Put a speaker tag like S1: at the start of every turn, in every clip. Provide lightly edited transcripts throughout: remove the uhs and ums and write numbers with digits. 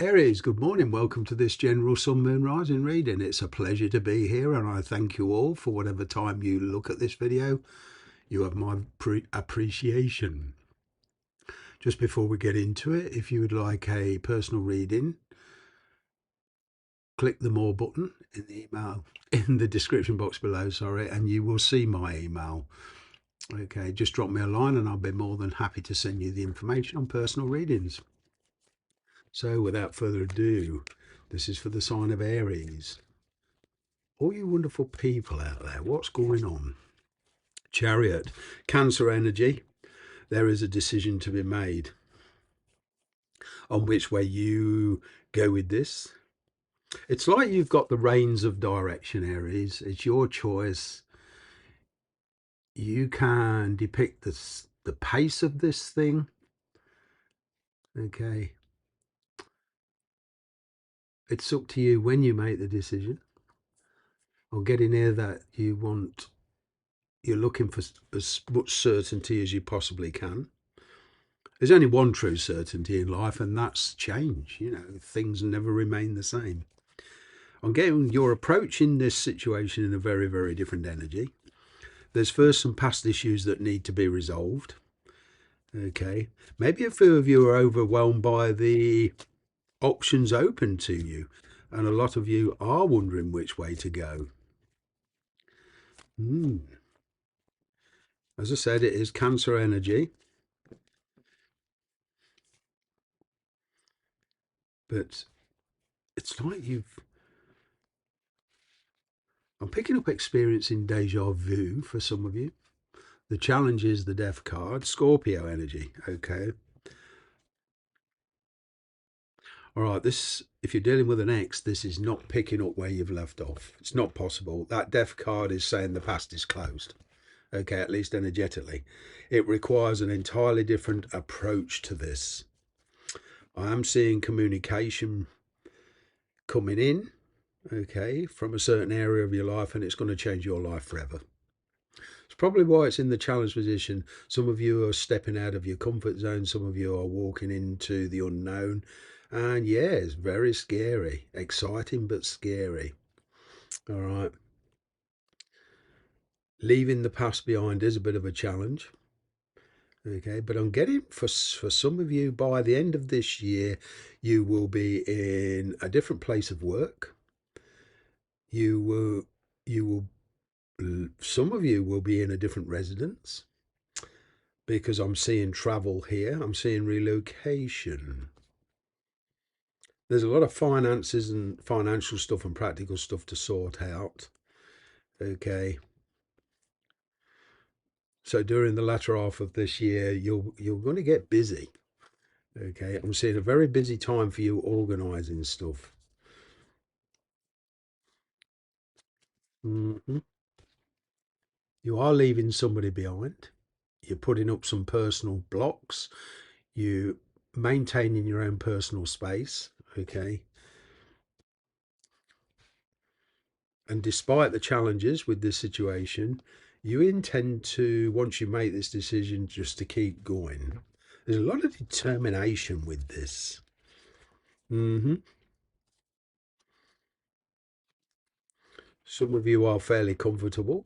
S1: Aries, good morning. Welcome to this general sun, moon, rising reading. It's a pleasure to be here, and I thank you all for whatever time you look at this video. You have my appreciation. Just before we get into it, if you would like a personal reading, click the more button in the email in the description box below, and you will see my email. Okay, just drop me a line and I'll be more than happy to send you the information on personal readings. So without further ado, this is for the sign of Aries. All you wonderful people out there, what's going on? Chariot, Cancer energy. There is a decision to be made on which way you go with this. It's like you've got the reins of direction, Aries. It's your choice. You can depict the pace of this thing. Okay. It's up to you when you make the decision. Or getting here that you're looking for as much certainty as you possibly can. There's only one true certainty in life, and that's change. You know, things never remain the same. I'm getting your approach in this situation in a very, very different energy. There's first some past issues that need to be resolved. Okay. Maybe a few of you are overwhelmed by the options open to you, and a lot of you are wondering which way to go. As I said, it is Cancer energy. But it's like I'm picking up experiencing deja vu for some of you. The challenge is the death card, Scorpio energy. Okay. All right. If you're dealing with an ex, this is not picking up where you've left off. It's not possible. That death card is saying the past is closed. Okay. At least energetically. It requires an entirely different approach to this. I am seeing communication coming in, okay, from a certain area of your life, and it's going to change your life forever. It's probably why it's in the challenge position. Some of you are stepping out of your comfort zone. Some of you are walking into the unknown. And yeah, it's very scary. Exciting, but scary. All right. Leaving the past behind is a bit of a challenge. Okay. But I'm getting for some of you, by the end of this year, you will be in a different place of work. You will, some of you will be in a different residence, because I'm seeing travel here. I'm seeing relocation. There's a lot of finances and financial stuff and practical stuff to sort out. Okay. So during the latter half of this year, you're going to get busy. Okay. I'm seeing a very busy time for you organizing stuff. Mm-hmm. You are leaving somebody behind. You're putting up some personal blocks. You maintaining your own personal space. Okay. And despite the challenges with this situation, you intend to, once you make this decision, just to keep going. There's a lot of determination with this. Some of you are fairly comfortable,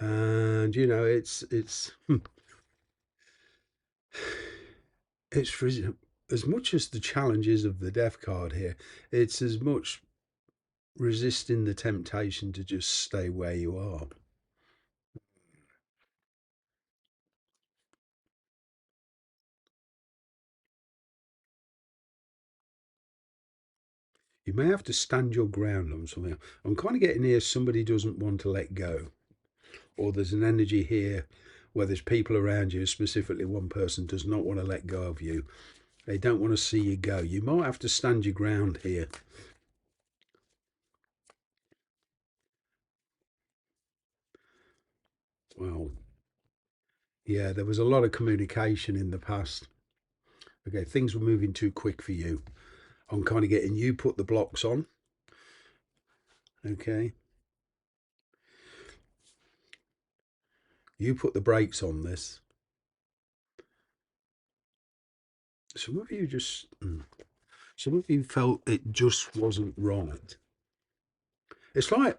S1: and you know it's as much as the challenges of the death card here. It's as much resisting the temptation to just stay where you are. You may have to stand your ground on something. I'm kind of getting here somebody doesn't want to let go, or there's an energy here where there's people around you, specifically one person does not want to let go of you. They don't want to see you go. You might have to stand your ground here. Well, yeah, there was a lot of communication in the past. Okay, things were moving too quick for you. I'm kind of getting you put the blocks on. Okay, you put the brakes on this. Some of you just Some of you felt it just wasn't right. It's like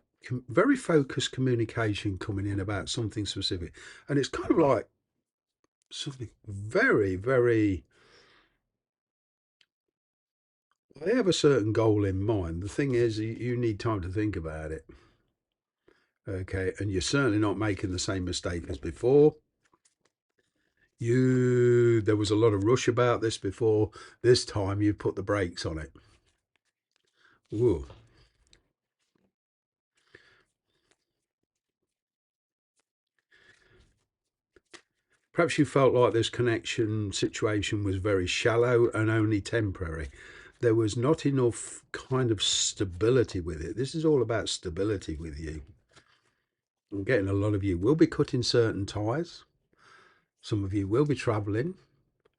S1: very focused communication coming in about something specific. And it's kind of like something very, very, they have a certain goal in mind. The thing is, you need time to think about it. Okay. And you're certainly not making the same mistake as before. There was a lot of rush about this before. This time you put the brakes on it. Ooh. Perhaps you felt like this connection situation was very shallow and only temporary. There was not enough kind of stability with it. This is all about stability with you. I'm getting a lot of you will be cutting certain ties. Some of you will be traveling.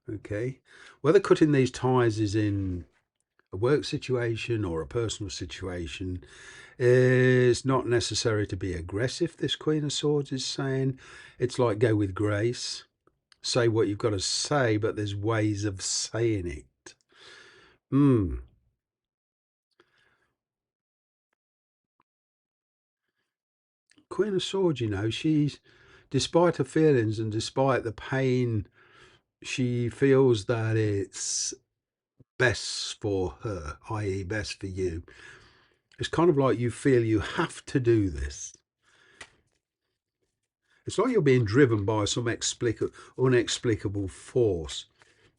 S1: Okay. Whether cutting these ties is in a work situation or a personal situation, it's not necessary to be aggressive. This Queen of Swords is saying it's like go with grace. Say what you've got to say, but there's ways of saying it. Queen of Swords, she's, despite her feelings and despite the pain, she feels that it's best for her, i.e., best for you. It's kind of like you feel you have to do this. It's like you're being driven by some unexplicable force.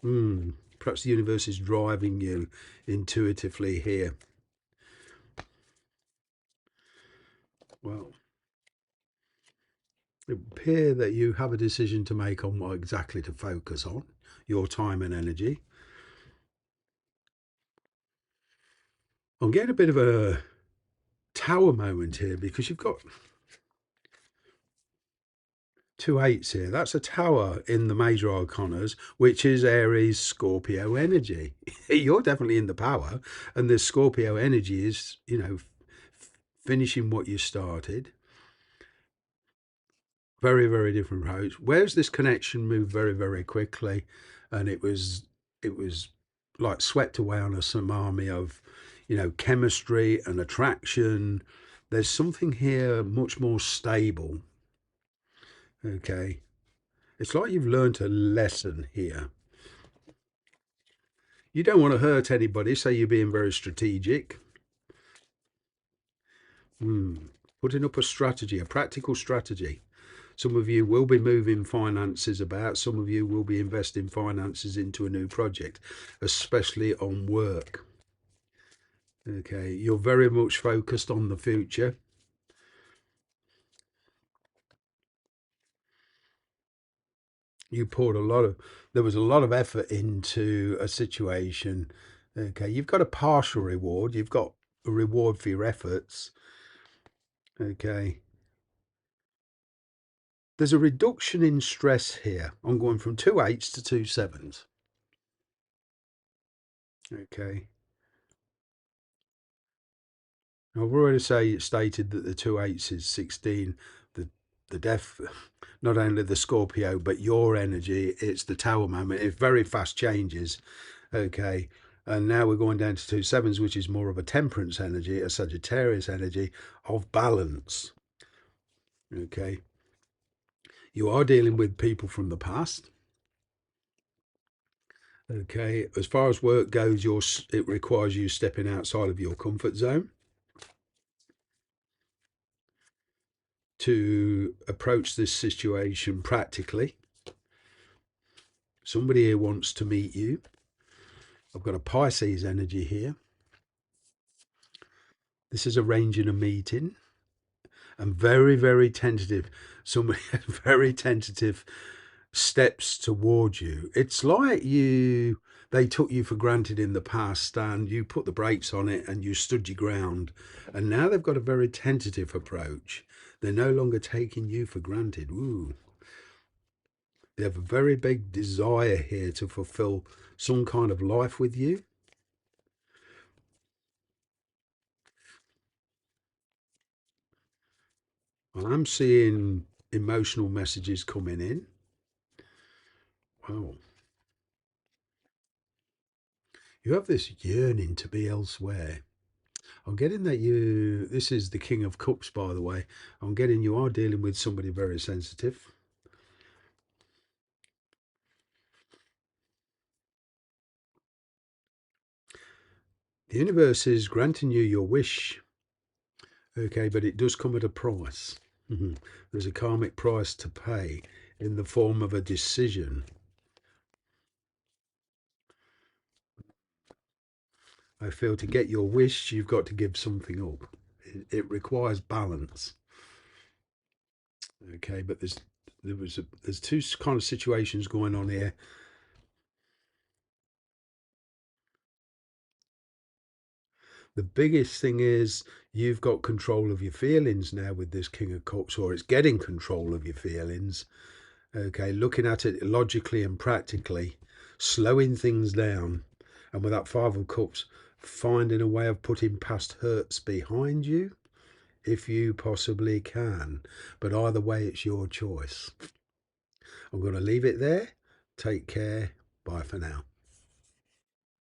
S1: Perhaps the universe is driving you intuitively here. Well, it would appear that you have a decision to make on what exactly to focus on, your time and energy. I'm getting a bit of a tower moment here because you've got 2 8s here. That's a tower in the major arcanas, which is Aries Scorpio energy. You're definitely in the power, and this Scorpio energy is, finishing what you started. Very, very different approach. Where's this connection moved very, very quickly, and it was like swept away on a tsunami of, chemistry and attraction. There's something here much more stable. Okay, it's like you've learned a lesson here. You don't want to hurt anybody, so you're being very strategic. Putting up a strategy, a practical strategy. Some of you will be moving finances about. Some of you will be investing finances into a new project, especially on work. Okay, you're very much focused on the future. There was a lot of effort into a situation. Okay, you've got a partial reward. You've got a reward for your efforts. Okay. There's a reduction in stress here. I'm going from 2 8s to 2 7s. Okay. I've already stated that the 2 8s is 16. The death, not only the Scorpio, but your energy, it's the tower moment. It very fast changes. Okay. And now we're going down to 2 7s, which is more of a temperance energy, a Sagittarius energy of balance. Okay. You are dealing with people from the past. Okay. As far as work goes, it requires you stepping outside of your comfort zone to approach this situation practically. Somebody here wants to meet you. I've got a Pisces energy here. This is arranging a meeting. And very, very tentative. Somebody very tentative steps towards you. It's like they took you for granted in the past and you put the brakes on it and you stood your ground. And now they've got a very tentative approach. They're no longer taking you for granted. Ooh. They have a very big desire here to fulfill some kind of life with you. I'm seeing emotional messages coming in. Wow. You have this yearning to be elsewhere. I'm getting that this is the King of Cups, by the way. I'm getting you are dealing with somebody very sensitive. The universe is granting you your wish, okay, but it does come at a price. There's a karmic price to pay in the form of a decision. I feel to get your wish, you've got to give something up. It requires balance. Okay, but there's two kind of situations going on here. The biggest thing is you've got control of your feelings now with this King of Cups, or it's getting control of your feelings. Okay, looking at it logically and practically, slowing things down, and with that Five of Cups, finding a way of putting past hurts behind you if you possibly can. But either way, it's your choice. I'm going to leave it there. Take care. Bye for now.